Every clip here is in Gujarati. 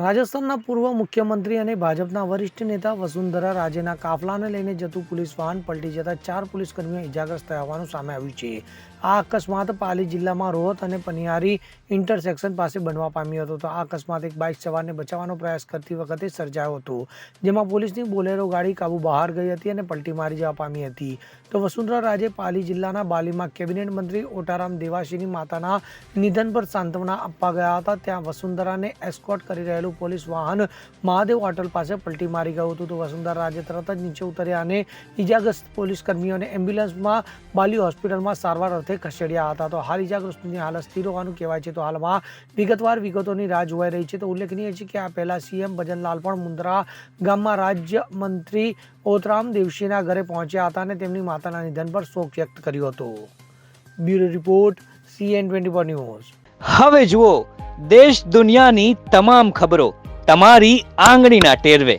રાજસ્થાનના પૂર્વ મુખ્યમંત્રી અને ભાજપના વરિષ્ઠ નેતા વસુંધરા રાજેના કાફલાને લઈને જતું પોલીસ વાહન પલટી જતા 4 પોલીસકર્મીઓ ઇજાગ્રસ્ત થયા હોવાનું સામે આવ્યું છે. આ અકસ્માત પાલી જિલ્લામાં રોહત અને પનિયારી ઇન્ટરસેક્શન પાસે બનવા પામ્યો હતો. તો આ અકસ્માત એક બાઇક સવારને બચાવવાનો પ્રયાસ કરતી વખતે સર્જાયો હતો, જેમાં પોલીસની બોલેરો ગાડી કાબુ બહાર ગઈ હતી અને પલટી મારી જવા પામી હતી. તો વસુંધરા રાજે પાલી જિલ્લાના બાલીમાં કેબિનેટ મંત્રી ઓટારામ દેવાશીની માતાના નિધન પર સાંત્વના આપવા ગયા હતા. ત્યાં વસુંધરાને એસ્કોર્ટ કરી રહેલું પોલીસ વાહન મહાદેવ હોટલ પાસે પલટી મારી ગયું હતું. તો વસુંધરા રાજે તરત જ નીચે ઉતર્યા અને ઇજાગ્રસ્ત પોલીસ કર્મીઓને એમ્બ્યુલન્સમાં બાલી હોસ્પિટલમાં સારવાર અર્થે ખસેડ્યા હતા. તો હાલ ઇજાગ્રસ્તની હાલત સ્થિર હોવાનું કહેવાય છે. તો હાલમાં વિગતવાર વિગતોની રાહ જોવાઈ રહી છે. તો ઉલ્લેખનીય છે કે આ પહેલા સીએમ ભજનલાલ પણ મુન્દ્રા ગામમાં રાજ્ય મંત્રી ઓતરામ દેવશીના ઘરે પહોંચ્યા હતા અને તેમની માતાના નિધન પર શોક વ્યક્ત કર્યો હતો. Bureau report CN24 news. હવે જુઓ દેશ દુનિયાની તમામ ખબરો તમારી આંગળીના ટેરવે.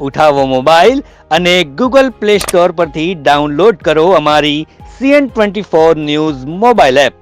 ઉઠાવો મોબાઈલ અને Google Play Store પરથી ડાઉનલોડ કરો અમારી CN24 ન્યૂઝ મોબાઈલ એપ.